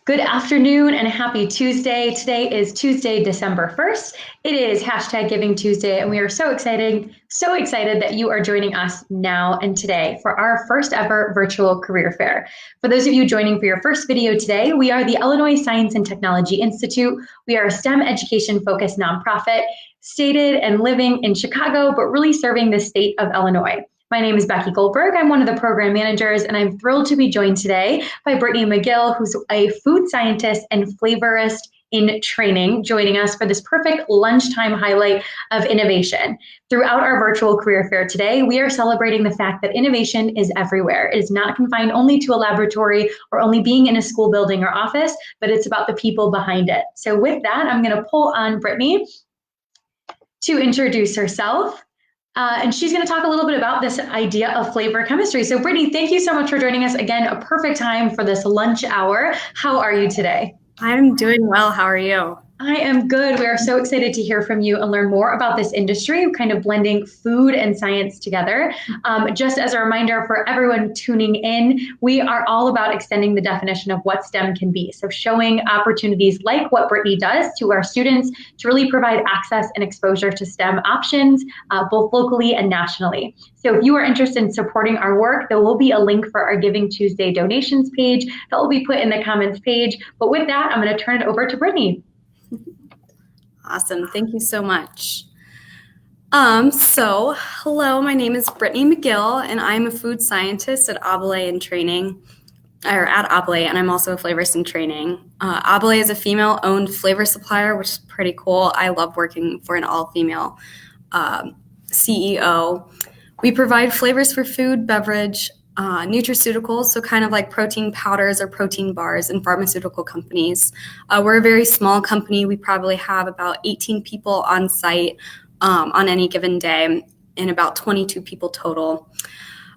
Good afternoon and happy Tuesday. Today is Tuesday, December 1st. It is #Giving Tuesday, and we are so excited that you are joining us now and today for our first ever virtual career fair. For those of you joining for your first video today, we are the Illinois Science and Technology Institute. We are a STEM education-focused nonprofit, stated and living in Chicago, but really serving the state of Illinois. My name is Becky Goldberg. I'm one of the program managers, and I'm thrilled to be joined today by Brittany Magill, who's a food scientist and flavorist in training, joining us for this perfect lunchtime highlight of innovation. Throughout our virtual career fair today, we are celebrating the fact that innovation is everywhere. It is not confined only to a laboratory or only being in a school building or office, but it's about the people behind it. So with that, I'm going to pull on Brittany to introduce herself. And she's going to talk a little bit about this idea of flavor chemistry. So Brittany, thank you so much for joining us again. A perfect time for this lunch hour. How are you today? I'm doing well. How are you? I am good. We are so excited to hear from you and learn more about this industry, kind of blending food and science together. Just as a reminder for everyone tuning in, we are all about extending the definition of what STEM can be. So showing opportunities like what Brittany does to our students to really provide access and exposure to STEM options, both locally and nationally. So if you are interested in supporting our work, there will be a link for our Giving Tuesday donations page that will be put in the comments page. But with that, I'm going to turn it over to Brittany. Awesome. Thank you so much. Hello, my name is Brittany Magill, and I'm a food scientist at Abelei in training, or at Abelei, and I'm also a flavorist in training. Abelei is a female-owned flavor supplier, which is pretty cool. I love working for an all-female CEO. We provide flavors for food, beverage, nutraceuticals, so kind of like protein powders or protein bars in pharmaceutical companies. We're a very small company. We probably have about 18 people on site on any given day and about 22 people total.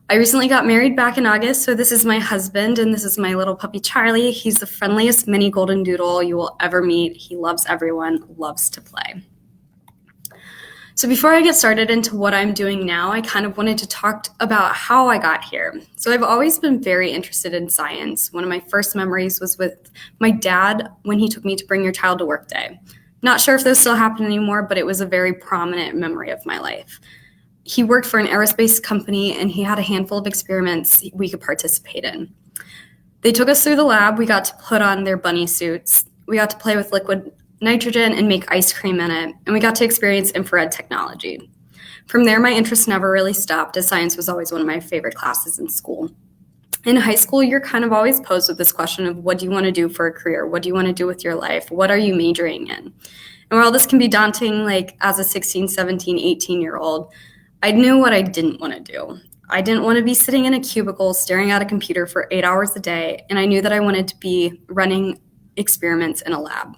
I recently got married back in August, so this is my husband and this is my little puppy Charlie. He's the friendliest mini golden doodle you will ever meet. He loves everyone, loves to play. So before I get started into what I'm doing now, I kind of wanted to talk about how I got here. So I've always been very interested in science. One of my first memories was with my dad when he took me to Bring Your Child to Work Day. Not sure if those still happen anymore, but it was a very prominent memory of my life. He worked for an aerospace company and he had a handful of experiments we could participate in. They took us through the lab. We got to put on their bunny suits. We got to play with liquid nitrogen and make ice cream in it, and we got to experience infrared technology. From there, my interest never really stopped, as science was always one of my favorite classes in school. In high school, you're kind of always posed with this question of what do you want to do for a career? What do you want to do with your life? What are you majoring in? And while this can be daunting, like as a 16, 17, 18-year-old, I knew what I didn't want to do. I didn't want to be sitting in a cubicle staring at a computer for 8 hours a day, and I knew that I wanted to be running experiments in a lab.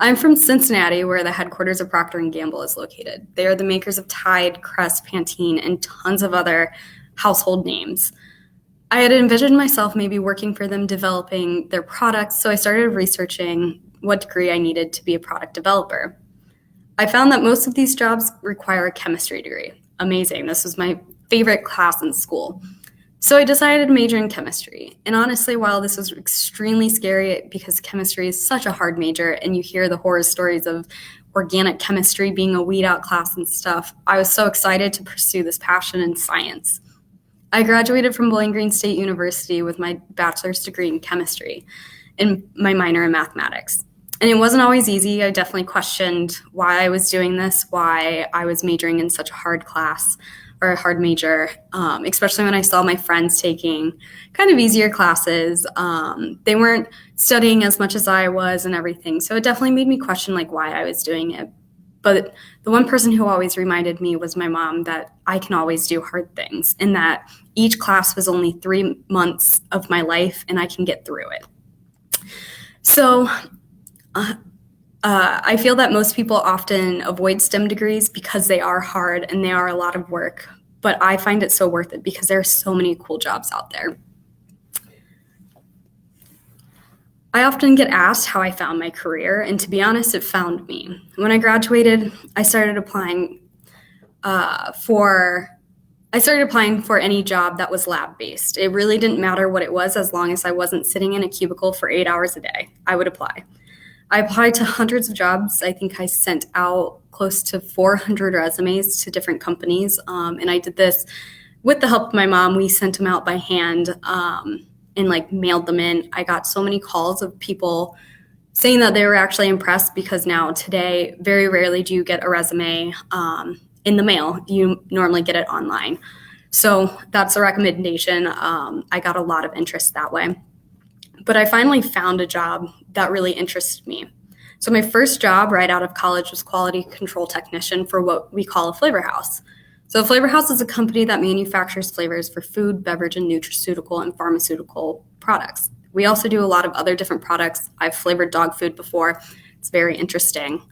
I'm from Cincinnati, where the headquarters of Procter & Gamble is located. They are the makers of Tide, Crest, Pantene, and tons of other household names. I had envisioned myself maybe working for them developing their products, so I started researching what degree I needed to be a product developer. I found that most of these jobs require a chemistry degree. Amazing. This was my favorite class in school. So I decided to major in chemistry. And honestly, while this was extremely scary because chemistry is such a hard major and you hear the horror stories of organic chemistry being a weed out class and stuff, I was so excited to pursue this passion in science. I graduated from Bowling Green State University with my bachelor's degree in chemistry and my minor in mathematics. And it wasn't always easy. I definitely questioned why I was doing this, why I was majoring in such a hard class or a hard major, especially when I saw my friends taking kind of easier classes. They weren't studying as much as I was and everything. So it definitely made me question like why I was doing it. But the one person who always reminded me was my mom that I can always do hard things and that each class was only 3 months of my life and I can get through it. So I feel that most people often avoid STEM degrees because they are hard and they are a lot of work, but I find it so worth it because there are so many cool jobs out there. I often get asked how I found my career, and to be honest, it found me. When I graduated, I started applying I started applying for any job that was lab-based. It really didn't matter what it was as long as I wasn't sitting in a cubicle for 8 hours a day. I would apply. I applied to hundreds of jobs. I think I sent out close to 400 resumes to different companies, and I did this with the help of my mom. We sent them out by hand and mailed them in. I got so many calls of people saying that they were actually impressed because now today, very rarely do you get a resume in the mail. You normally get it online. So that's a recommendation. I got a lot of interest that way. But I finally found a job that really interested me. So my first job right out of college was quality control technician for what we call a flavor house. So a flavor house is a company that manufactures flavors for food, beverage, and nutraceutical and pharmaceutical products. We also do a lot of other different products. I've flavored dog food before. It's very interesting.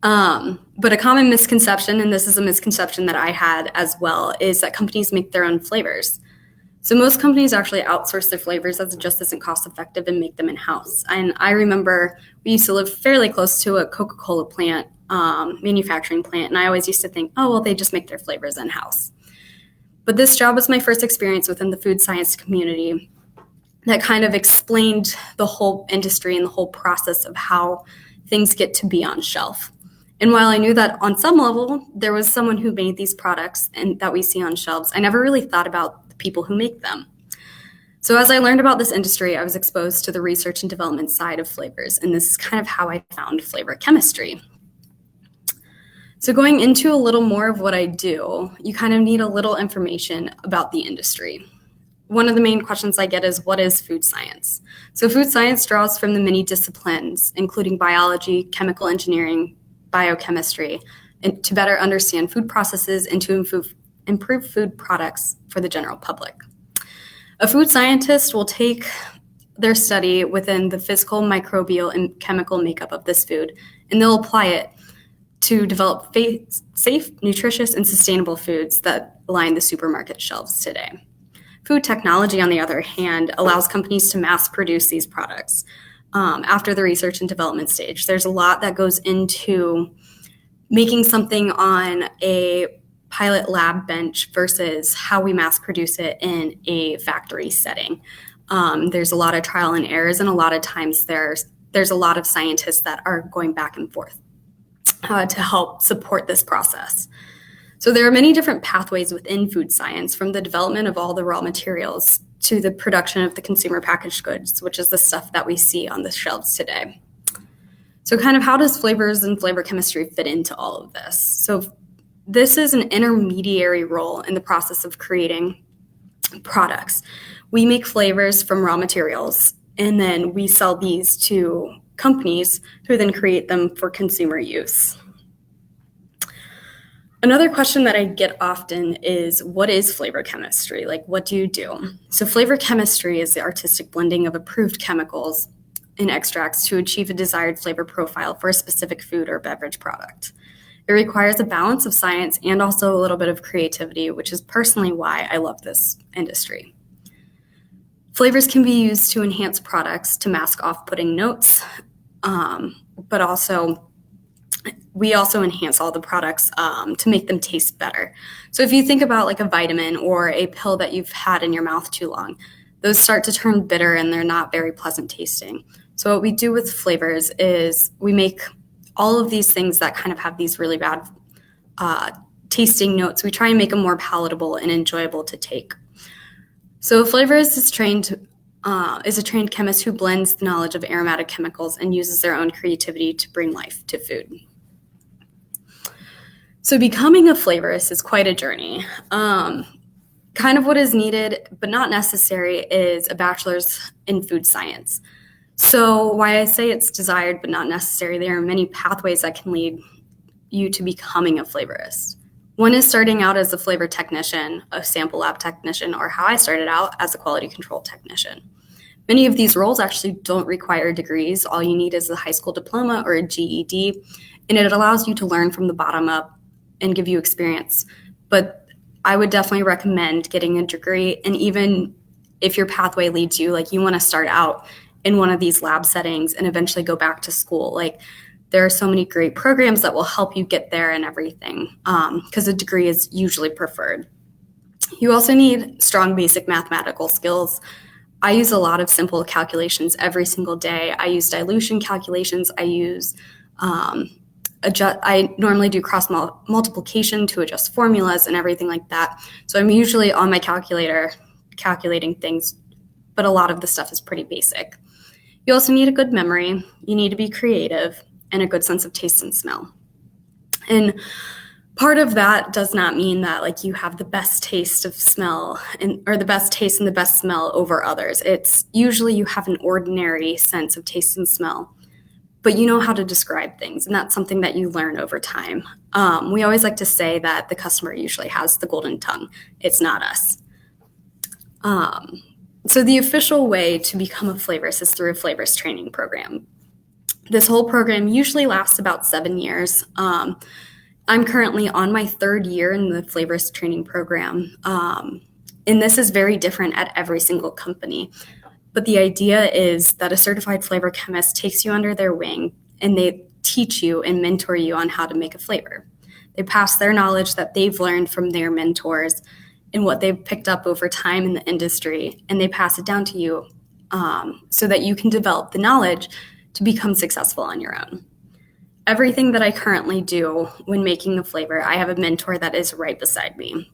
But a common misconception, and this is a misconception that I had as well, is that companies make their own flavors. So most companies actually outsource their flavors as it just isn't cost effective and make them in-house. And I remember we used to live fairly close to a Coca-Cola plant, manufacturing plant, and I always used to think, oh, well, they just make their flavors in-house. But this job was my first experience within the food science community that kind of explained the whole industry and the whole process of how things get to be on shelf. And while I knew that on some level there was someone who made these products and that we see on shelves, I never really thought about the people who make them. So as I learned about this industry, I was exposed to the research and development side of flavors, and this is kind of how I found flavor chemistry. So going into a little more of what I do, you kind of need a little information about the industry. One of the main questions I get is, what is food science? So food science draws from the many disciplines, including biology, chemical engineering, biochemistry, and to better understand food processes and to improve food products for the general public. A food scientist will take their study within the physical, microbial, and chemical makeup of this food, and they'll apply it to develop safe, nutritious, and sustainable foods that line the supermarket shelves today. Food technology, on the other hand, allows companies to mass produce these products. After the research and development stage, there's a lot that goes into making something on a pilot lab bench versus how we mass produce it in a factory setting. There's a lot of trial and errors, and a lot of times there's a lot of scientists that are going back and forth to help support this process. So there are many different pathways within food science, from the development of all the raw materials to the production of the consumer packaged goods, which is the stuff that we see on the shelves today. So kind of how does flavors and flavor chemistry fit into all of this? So this is an intermediary role in the process of creating products. We make flavors from raw materials, and then we sell these to companies who then create them for consumer use. Another question that I get often is, what is flavor chemistry? Like, what do you do? So flavor chemistry is the artistic blending of approved chemicals and extracts to achieve a desired flavor profile for a specific food or beverage product. It requires a balance of science and also a little bit of creativity, which is personally why I love this industry. Flavors can be used to enhance products to mask off-putting notes, but also we also enhance all the products to make them taste better. So if you think about like a vitamin or a pill that you've had in your mouth too long, those start to turn bitter and they're not very pleasant tasting. So what we do with flavors is we make all of these things that kind of have these really bad tasting notes. We try and make them more palatable and enjoyable to take. So a flavorist is a trained chemist who blends the knowledge of aromatic chemicals and uses their own creativity to bring life to food. So becoming a flavorist is quite a journey. Kind of what is needed, but not necessary, is a bachelor's in food science. So why I say it's desired, but not necessary, there are many pathways that can lead you to becoming a flavorist. One is starting out as a flavor technician, a sample lab technician, or how I started out as a quality control technician. Many of these roles actually don't require degrees. All you need is a high school diploma or a GED, and it allows you to learn from the bottom up and give you experience. But I would definitely recommend getting a degree, and even if your pathway leads you, like you want to start out in one of these lab settings and eventually go back to school, like there are so many great programs that will help you get there and everything, because a degree is usually preferred. You also need strong basic mathematical skills. I use a lot of simple calculations every single day. I use dilution calculations. I normally do cross multiplication to adjust formulas and everything like that. So I'm usually on my calculator calculating things, but a lot of the stuff is pretty basic. You also need a good memory. You need to be creative and a good sense of taste and smell. And part of that does not mean that like you have the best taste of smell or the best taste and the best smell over others. It's usually you have an ordinary sense of taste and smell, but you know how to describe things, and that's something that you learn over time. We always like to say that the customer usually has the golden tongue. It's not us. So the official way to become a flavorist is through a flavorist training program. This whole program usually lasts about 7 years. I'm currently on my 3rd year in the flavorist training program, and this is very different at every single company. But the idea is that a certified flavor chemist takes you under their wing, and they teach you and mentor you on how to make a flavor. They pass their knowledge that they've learned from their mentors and what they've picked up over time in the industry, and they pass it down to you so that you can develop the knowledge to become successful on your own. Everything that I currently do when making the flavor, I have a mentor that is right beside me.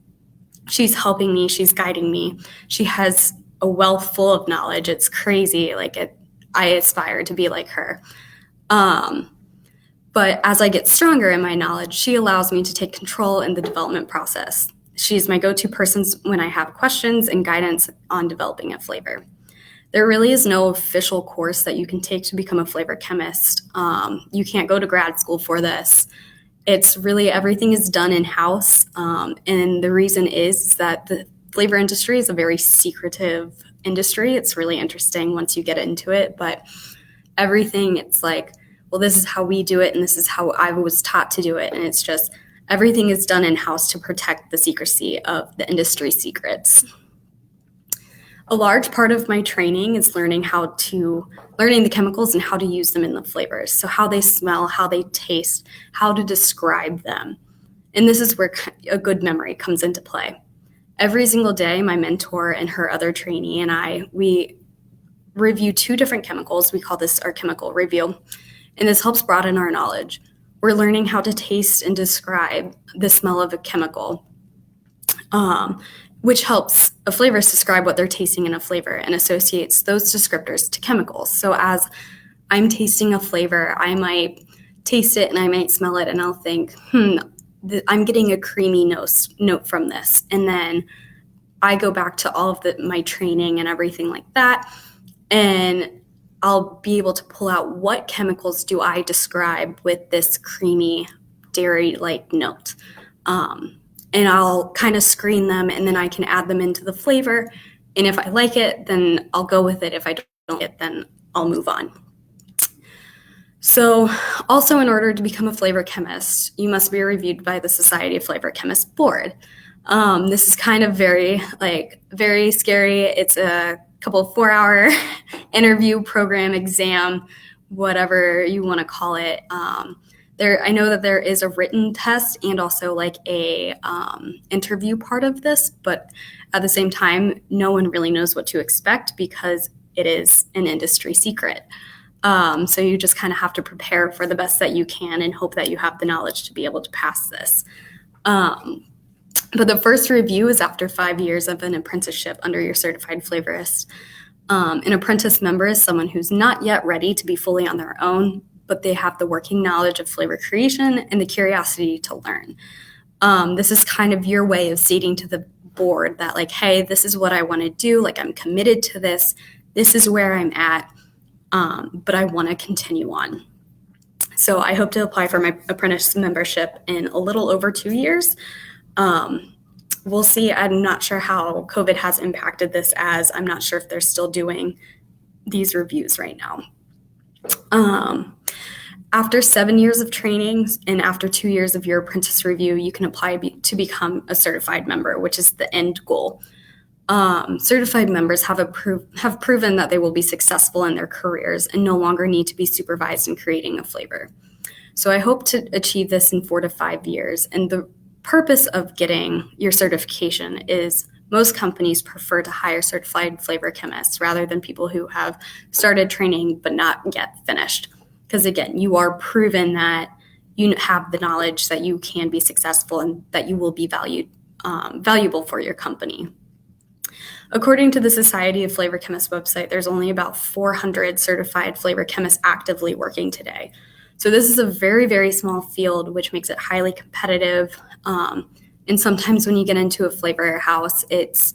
She's helping me, she's guiding me. She has a wealth full of knowledge. It's crazy. I aspire to be like her. But as I get stronger in my knowledge, she allows me to take control in the development process. She's my go-to person when I have questions and guidance on developing a flavor. There really is no official course that you can take to become a flavor chemist. You can't go to grad school for this. It's really everything is done in-house. And the reason is that the flavor industry is a very secretive industry. It's really interesting once you get into it, but everything, it's like, well, this is how we do it, and this is how I was taught to do it. And it's just, everything is done in-house to protect the secrecy of the industry secrets. A large part of my training is learning the chemicals and how to use them in the flavors. So how they smell, how they taste, how to describe them. And this is where a good memory comes into play. Every single day, my mentor and her other trainee and we review 2 different chemicals. We call this our chemical review, and this helps broaden our knowledge. We're learning how to taste and describe the smell of a chemical, which helps a flavorist describe what they're tasting in a flavor and associates those descriptors to chemicals. So as I'm tasting a flavor, I might taste it and I might smell it and I'll think, I'm getting a creamy note from this. And then I go back to all of my training and everything like that, and I'll be able to pull out what chemicals do I describe with this creamy dairy-like note. And I'll kind of screen them, and then I can add them into the flavor. And if I like it, then I'll go with it. If I don't like it, then I'll move on. So also, in order to become a flavor chemist, you must be reviewed by the Society of Flavor Chemists Board. This is kind of very scary. It's a couple of 4-hour interview program, exam, whatever you want to call it. I know that there is a written test and also like a interview part of this, but at the same time, no one really knows what to expect because it is an industry secret. So you just kind of have to prepare for the best that you can and hope that you have the knowledge to be able to pass this. But the first review is after 5 years of an apprenticeship under your certified flavorist. An apprentice member is someone who's not yet ready to be fully on their own, but they have the working knowledge of flavor creation and the curiosity to learn. This is kind of your way of stating to the board that like, hey, this is what I want to do. Like, I'm committed to this. This is where I'm at, but I want to continue on. So I hope to apply for my apprentice membership in a little over 2 years. We'll see. I'm not sure how COVID has impacted this, as I'm not sure if they're still doing these reviews right now. After 7 years of training and after 2 years of your apprentice review, you can apply to become a certified member, which is the end goal. Certified members have proven that they will be successful in their careers and no longer need to be supervised in creating a flavor. So I hope to achieve this in 4 to 5 years. And the purpose of getting your certification is most companies prefer to hire certified flavor chemists rather than people who have started training but not yet finished. Because again, you are proven that you have the knowledge that you can be successful and that you will be valuable for your company. According to the Society of Flavor Chemists website, there's only about 400 certified flavor chemists actively working today. So this is a very, very small field, which makes it highly competitive. And sometimes when you get into a flavor house, it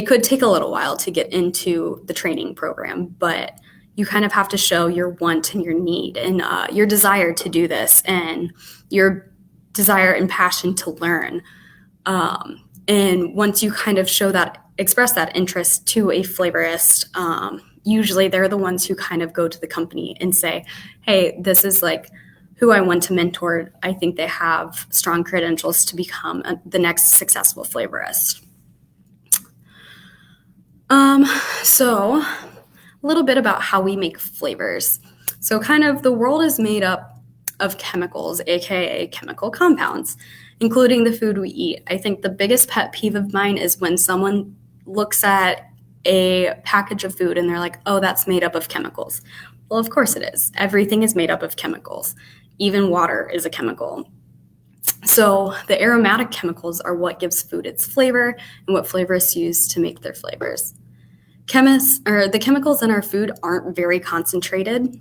could take a little while to get into the training program, but you kind of have to show your want and your need and your desire to do this and your desire and passion to learn. And once you kind of express that interest to a flavorist, usually they're the ones who kind of go to the company and say, hey, this is like who I want to mentor. I think they have strong credentials to become the next successful flavorist. So a little bit about how we make flavors. So kind of the world is made up of chemicals, aka chemical compounds, including the food we eat. I think the biggest pet peeve of mine is when someone looks at a package of food and they're like, oh, that's made up of chemicals. Well, of course it is. Everything is made up of chemicals. Even water is a chemical. So the aromatic chemicals are what gives food its flavor and what flavorists use to make their flavors. The chemicals in our food aren't very concentrated,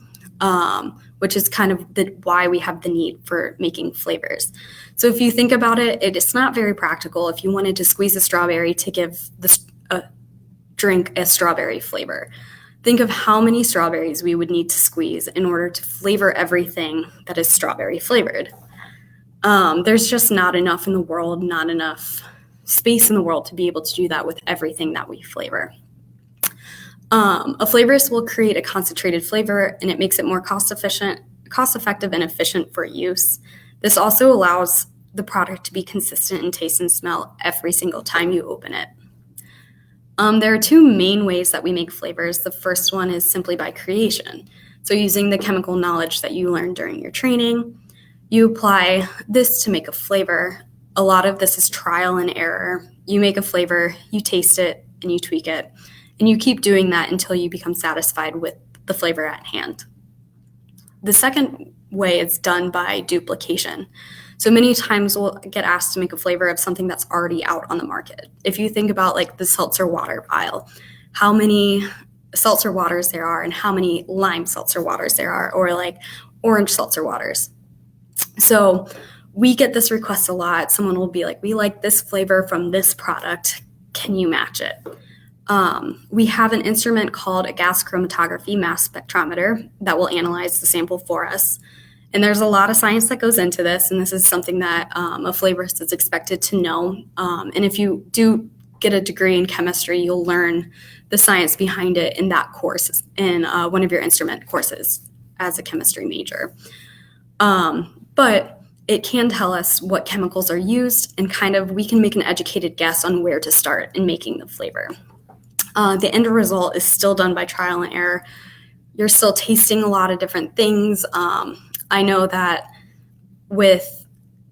which is kind of why we have the need for making flavors. So if you think about it, it's not very practical if you wanted to squeeze a strawberry to give a drink a strawberry flavor. Think of how many strawberries we would need to squeeze in order to flavor everything that is strawberry flavored. There's just not enough in the world, not enough space in the world to be able to do that with everything that we flavor. A flavorist will create a concentrated flavor, and it makes it more cost-effective and efficient for use. This also allows the product to be consistent in taste and smell every single time you open it. There are two main ways that we make flavors. The first one is simply by creation. So using the chemical knowledge that you learned during your training, you apply this to make a flavor. A lot of this is trial and error. You make a flavor, you taste it, and you tweak it. And you keep doing that until you become satisfied with the flavor at hand. The second way is done by duplication. So many times we'll get asked to make a flavor of something that's already out on the market. If you think about like the seltzer water aisle, how many seltzer waters there are and how many lime seltzer waters there are, or like orange seltzer waters. So we get this request a lot. Someone will be like, we like this flavor from this product. Can you match it? We have an instrument called a gas chromatography mass spectrometer that will analyze the sample for us. And there's a lot of science that goes into this, and this is something that a flavorist is expected to know. And if you do get a degree in chemistry, you'll learn the science behind it in that course, in one of your instrument courses as a chemistry major. But it can tell us what chemicals are used, and kind of we can make an educated guess on where to start in making the flavor. The end result is still done by trial and error. You're still tasting a lot of different things. I know that with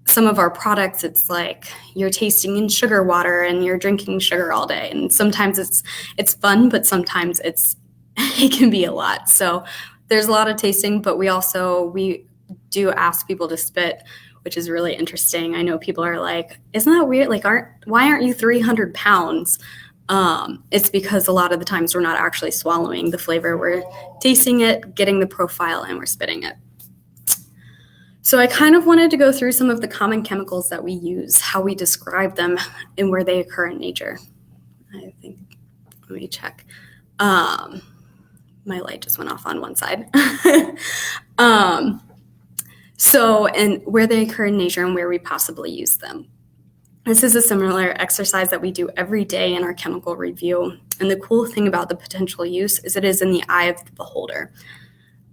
some of our products, it's like you're tasting in sugar water and you're drinking sugar all day. And sometimes it's fun, but sometimes it can be a lot. So there's a lot of tasting, but we do ask people to spit, which is really interesting. I know people are like, isn't that weird? Like, why aren't you 300 pounds? It's because a lot of the times we're not actually swallowing the flavor. We're tasting it, getting the profile, and we're spitting it. So I kind of wanted to go through some of the common chemicals that we use, how we describe them, and where they occur in nature. Let me check. My light just went off on one side. And where they occur in nature and where we possibly use them. This is a similar exercise that we do every day in our chemical review. And the cool thing about the potential use is it is in the eye of the beholder.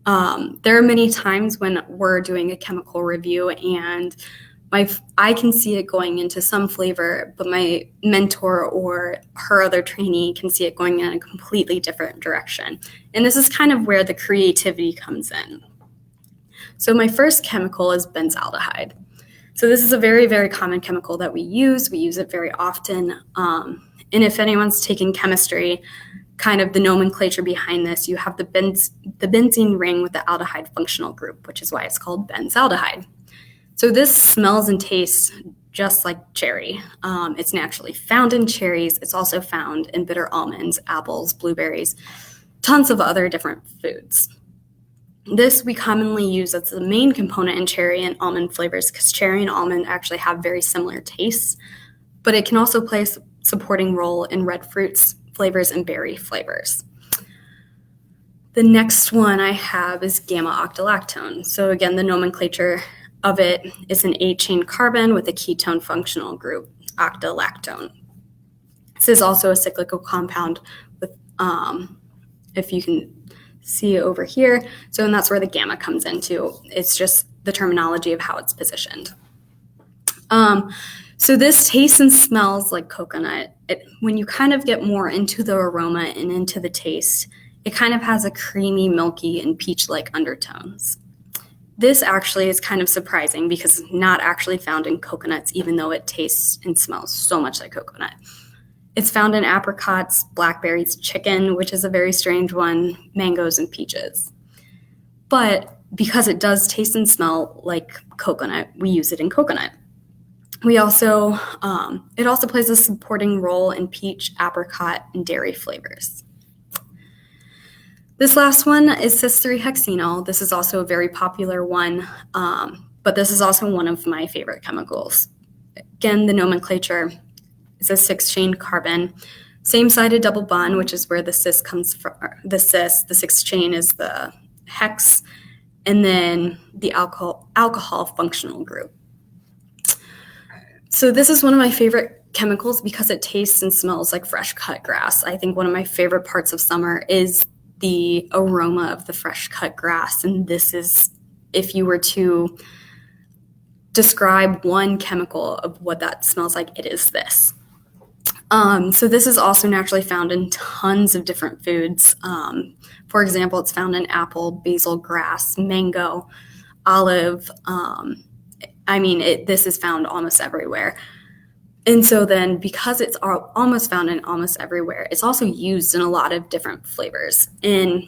There are many times when we're doing a chemical review and I can see it going into some flavor, but my mentor or her other trainee can see it going in a completely different direction. And this is kind of where the creativity comes in. So my first chemical is benzaldehyde. So this is a very, very common chemical that we use. We use it very often. And if anyone's taking chemistry, kind of the nomenclature behind this, you have the benzene ring with the aldehyde functional group, which is why it's called benzaldehyde. So this smells and tastes just like cherry. It's naturally found in cherries. It's also found in bitter almonds, apples, blueberries, tons of other different foods. This we commonly use as the main component in cherry and almond flavors because cherry and almond actually have very similar tastes, but it can also play a supporting role in red fruits flavors and berry flavors. The next one I have is gamma octalactone. So again, the nomenclature of it is an 8-chain carbon with a ketone functional group, octalactone. This is also a cyclical compound with, if you can see over here, so and that's where the gamma comes into. It's just the terminology of how it's positioned. So this tastes and smells like coconut. When you kind of get more into the aroma and into the taste, it kind of has a creamy, milky, and peach-like undertones. This actually is kind of surprising because it's not actually found in coconuts, even though it tastes and smells so much like coconut. It's found in apricots, blackberries, chicken, which is a very strange one, mangoes, and peaches. But because it does taste and smell like coconut, we use it in coconut. We also, it also plays a supporting role in peach, apricot, and dairy flavors. This last one is Cis3 Hexanol. This is also a very popular one, but this is also one of my favorite chemicals. Again, the nomenclature is a 6-chain carbon, same-sided double bond, which is where the cis comes from. The 6th chain is the hex, and then the alcohol functional group. So this is one of my favorite chemicals because it tastes and smells like fresh cut grass. I think one of my favorite parts of summer is the aroma of the fresh cut grass. And this is, if you were to describe one chemical of what that smells like, it is this. So this is also naturally found in tons of different foods. For example, it's found in apple, basil, grass, mango, olive. This is found almost everywhere. And so then because it's almost found in almost everywhere, it's also used in a lot of different flavors. And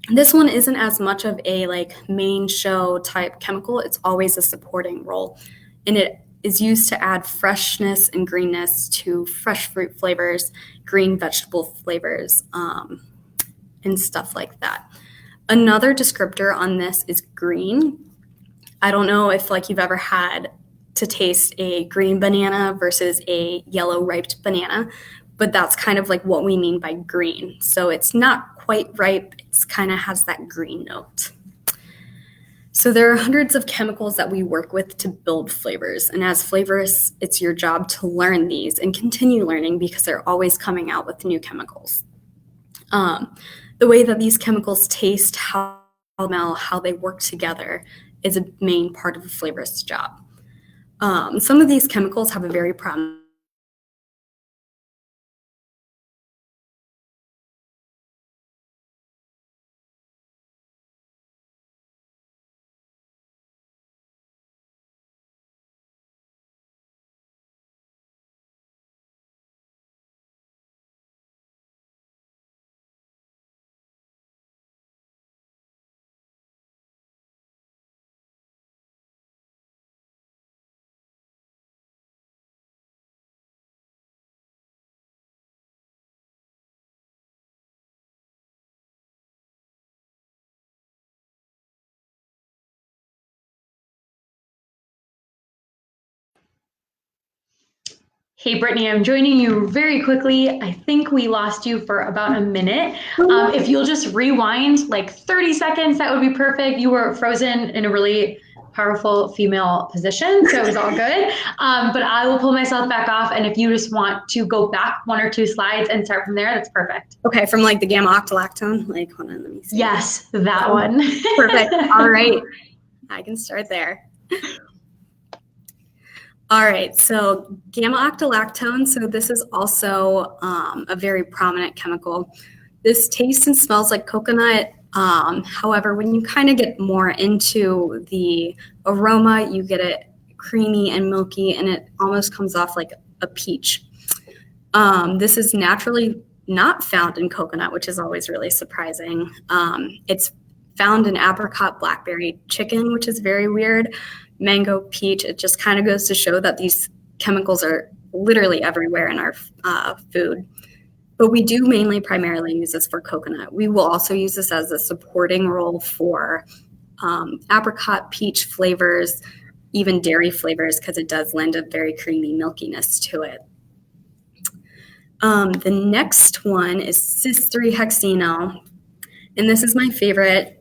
this one isn't as much of a main show type chemical. It's always a supporting role. And it is used to add freshness and greenness to fresh fruit flavors, green vegetable flavors, and stuff like that. Another descriptor on this is green. I don't know if you've ever had to taste a green banana versus a yellow ripe banana, but that's kind of what we mean by green. So it's not quite ripe, it kind of has that green note. So there are hundreds of chemicals that we work with to build flavors. And as flavorists, it's your job to learn these and continue learning because they're always coming out with new chemicals. The way that these chemicals taste, how they smell, how they work together is a main part of a flavorist's job. Some of these chemicals have a very prominent Hey, Brittany, I'm joining you very quickly. I think we lost you for about a minute. If you'll just rewind 30 seconds, that would be perfect. You were frozen in a really powerful female position, so it was all good. But I will pull myself back off, and if you just want to go back 1 or 2 slides and start from there, that's perfect. Okay, from the gamma octalactone? Hold on, let me see. Yes, that one. Perfect. All right. I can start there. All right, so gamma octalactone, so this is also a very prominent chemical. This tastes and smells like coconut. However, when you kind of get more into the aroma, you get it creamy and milky, and it almost comes off like a peach. This is naturally not found in coconut, which is always really surprising. It's found in apricot, blackberry, chicken, which is very weird, mango, peach. It just kind of goes to show that these chemicals are literally everywhere in our food. But we do primarily use this for coconut. We will also use this as a supporting role for apricot, peach flavors, even dairy flavors, because it does lend a very creamy milkiness to it. The next one is Cyst3 Hexino, and this is my favorite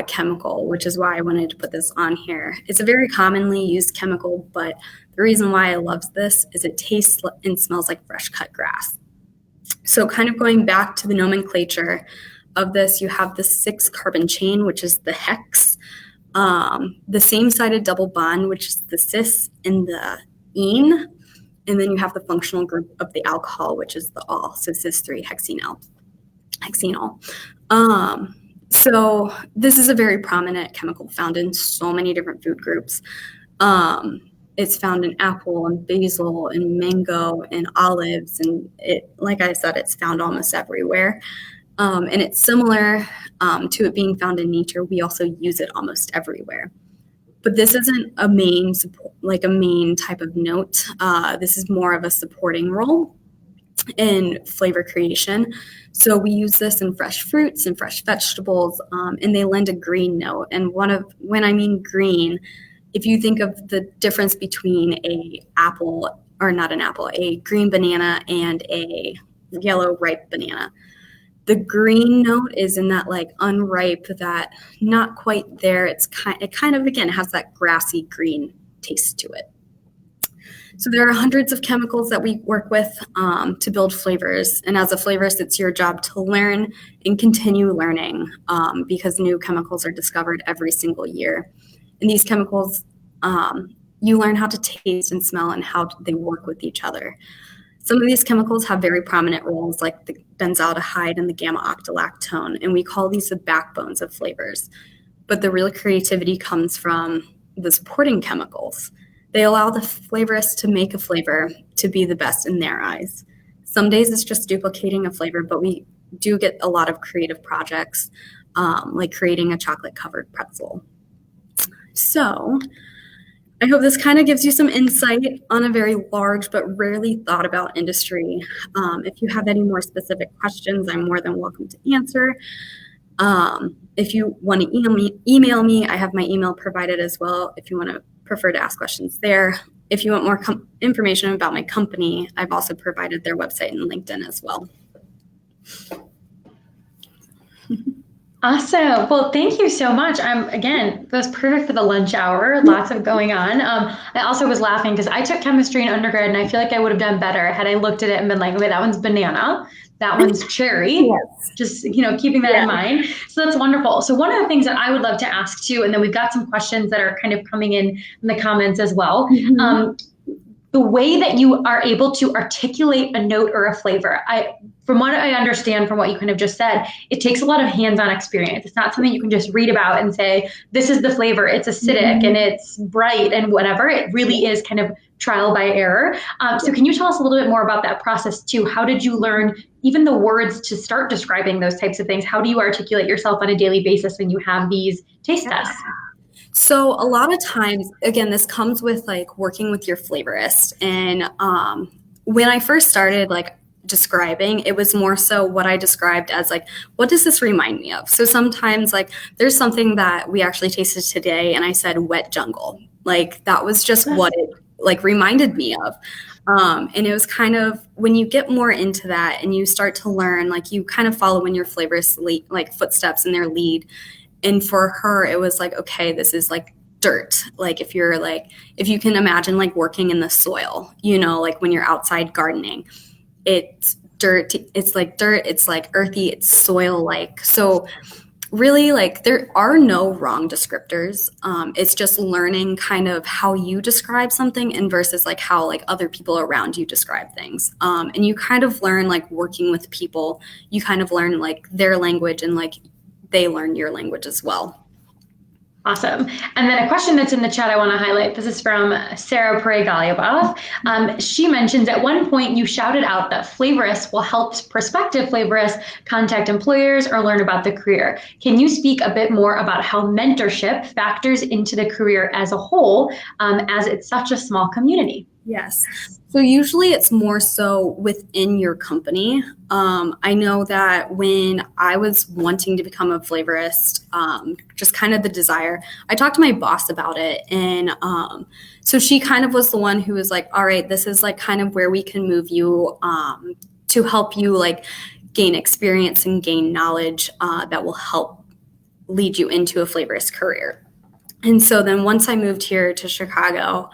chemical, which is why I wanted to put this on here. It's a very commonly used chemical, but the reason why I love this is it tastes and smells like fresh cut grass. So kind of going back to the nomenclature of this, you have the 6-carbon chain, which is the hex, the same-sided double bond, which is the cis and the ene, and then you have the functional group of the alcohol, which is the ol, so Cis3 Hexanol. So this is a very prominent chemical found in so many different food groups. It's found in apple and basil and mango and olives, and like I said, it's found almost everywhere. And it's similar to it being found in nature. We also use it almost everywhere. But this isn't a main type of note. This is more of a supporting role in flavor creation. So we use this in fresh fruits and fresh vegetables, and they lend a green note. And when I mean green, if you think of the difference between a green banana and a yellow ripe banana, the green note is in that like unripe, that not quite there. It kind of again has that grassy green taste to it. So there are hundreds of chemicals that we work with to build flavors. And as a flavorist, it's your job to learn and continue learning because new chemicals are discovered every single year. And these chemicals, you learn how to taste and smell and how they work with each other. Some of these chemicals have very prominent roles, like the Benzaldehyde and the gamma octalactone, and we call these the backbones of flavors. But the real creativity comes from the supporting chemicals. They allow the flavorist to make a flavor to be the best in their eyes. Some days it's just duplicating a flavor, but we do get a lot of creative projects, like creating a chocolate-covered pretzel. So I hope this kind of gives you some insight on a very large but rarely thought about industry. If you have any more specific questions, I'm more than welcome to answer. If you want to email me, I have my email provided as well if you want to prefer to ask questions there. If you want more information about my company, I've also provided their website and LinkedIn as well. Awesome. Well, thank you so much. Again, that was perfect for the lunch hour. Lots of going on. I also was laughing because I took chemistry in undergrad, and I feel like I would have done better had I looked at it and been like, okay, that one's banana, that one's cherry. Yes. Just, keeping that in mind. So that's wonderful. So one of the things that I would love to ask too, and then we've got some questions that are kind of coming in the comments as well. Mm-hmm. The way that you are able to articulate a note or a flavor, from what I understand from what you kind of just said, it takes a lot of hands-on experience. It's not something you can just read about and say, this is the flavor, it's acidic and it's bright and whatever. It really is kind of trial by error. So can you tell us a little bit more about that process too? How did you learn even the words to start describing those types of things? How do you articulate yourself on a daily basis when you have these taste tests? So a lot of times, again, this comes with like working with your flavorist. And when I first started like describing, it was more so what I described as like, what does this remind me of? So sometimes like there's something that we actually tasted today and I said wet jungle. Like that was just what it like reminded me of. And it was kind of when you get more into that and you start to learn, like you kind of follow in your flavorist like footsteps in their lead. And for her, it was like, okay, this is like dirt. Like if you can imagine like working in the soil, like when you're outside gardening, it's dirt. It's like dirt. It's like earthy. It's soil-like. So really like there are no wrong descriptors. It's just learning kind of how you describe something and versus like how like other people around you describe things. And you kind of learn like working with people, you kind of learn like their language and like they learn your language as well. Awesome. And then a question that's in the chat I want to highlight. This is from Sarah Pare-Galiabov. She mentions at one point you shouted out that flavorists will help prospective flavorists contact employers or learn about the career. Can you speak a bit more about how mentorship factors into the career as a whole, as it's such a small community? Yes. So usually it's more so within your company. I know that when I was wanting to become a flavorist, just kind of the desire, I talked to my boss about it. And so she kind of was the one who was like, all right, this is like kind of where we can move you to help you like gain experience and gain knowledge that will help lead you into a flavorist career. And so then once I moved here to Chicago,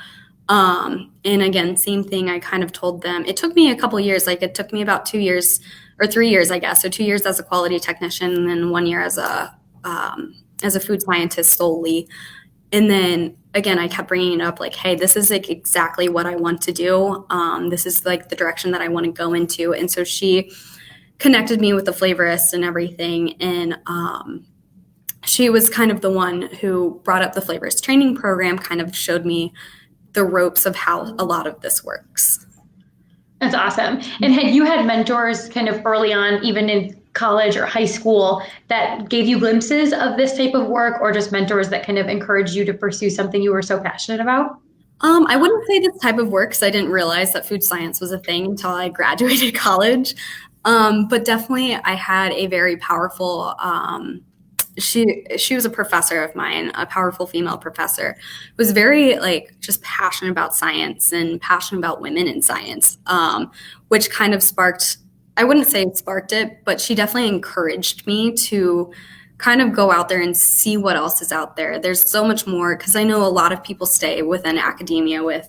and again, same thing, I kind of told them, it took me a couple years, like it took me about 2 years or 3 years, I guess. So 2 years as a quality technician and then 1 year as a food scientist solely. And then again, I kept bringing it up like, hey, this is like exactly what I want to do. This is like the direction that I want to go into. And so she connected me with the flavorist and everything. And, she was kind of the one who brought up the flavorist training program, kind of showed me the ropes of how a lot of this works. That's awesome. And had you had mentors kind of early on, even in college or high school, that gave you glimpses of this type of work, or just mentors that kind of encouraged you to pursue something you were so passionate about? I wouldn't say this type of work because I didn't realize that food science was a thing until I graduated college. But definitely I had a very powerful she was a professor of mine, a powerful female professor, was very like just passionate about science and passionate about women in science, which kind of sparked, I wouldn't say it sparked it, but she definitely encouraged me to kind of go out there and see what else is out there. There's so much more, because I know a lot of people stay within academia with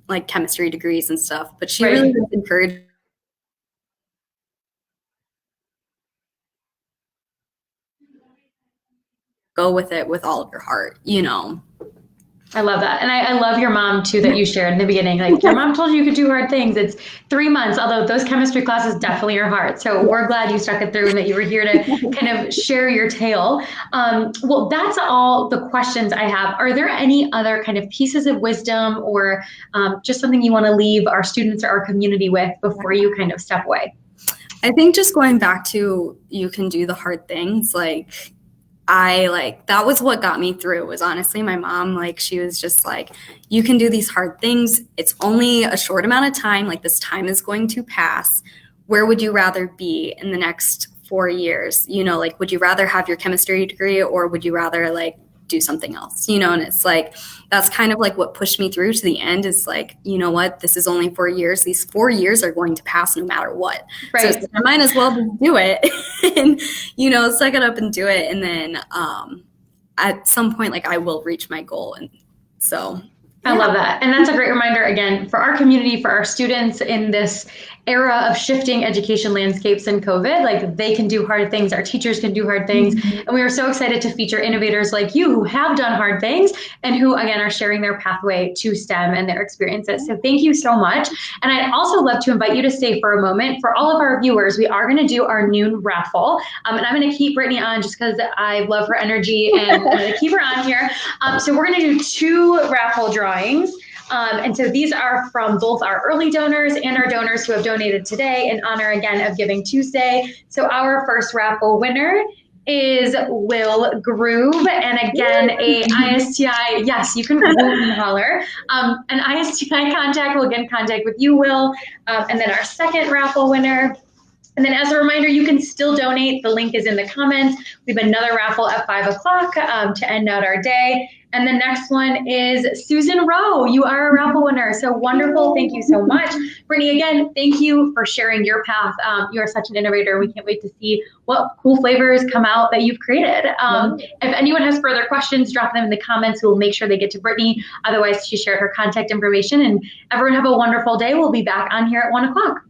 like chemistry degrees and stuff, but she really encouraged go with it with all of your heart, you know. I love that. And I love your mom too, that you shared in the beginning. Like your mom told you could do hard things. It's 3 months, although those chemistry classes definitely are hard. So we're glad you stuck it through and that you were here to kind of share your tale. Well, that's all the questions I have. Are there any other kind of pieces of wisdom or just something you want to leave our students or our community with before you kind of step away? I think just going back to you can do the hard things, like that was what got me through, was honestly my mom. Like she was just like, you can do these hard things. It's only a short amount of time. Like this time is going to pass. Where would you rather be in the next 4 years? You know, like, would you rather have your chemistry degree or would you rather like do something else? You know, and it's like, that's kind of like what pushed me through to the end is like, you know what, this is only 4 years. These 4 years are going to pass no matter what. Right. So I might as well just do it and, you know, suck it up and do it. And then at some point, like I will reach my goal. And so I love that. And that's a great reminder, again, for our community, for our students in this era of shifting education landscapes and COVID, like they can do hard things. Our teachers can do hard things. Mm-hmm. And we are so excited to feature innovators like you who have done hard things and who, again, are sharing their pathway to STEM and their experiences. So thank you so much. And I'd also love to invite you to stay for a moment. For all of our viewers, we are going to do our noon raffle. And I'm going to keep Brittany on just because I love her energy and I'm going to keep her on here. So we're going to do 2 raffle drawings. And so these are from both our early donors and our donors who have donated today in honor, again, of Giving Tuesday. So our first raffle winner is Will Groove. And again, a ISTI, yes, you can vote and holler. An ISTI contact will get in contact with you, Will. And then our second raffle winner. And then as a reminder, you can still donate. The link is in the comments. We have another raffle at 5 o'clock to end out our day. And the next one is Susan Rowe. You are a raffle winner. So wonderful. Thank you so much. Brittany, again, thank you for sharing your path. You are such an innovator. We can't wait to see what cool flavors come out that you've created. If anyone has further questions, drop them in the comments. We'll make sure they get to Brittany. Otherwise, she shared her contact information. And everyone have a wonderful day. We'll be back on here at 1 o'clock.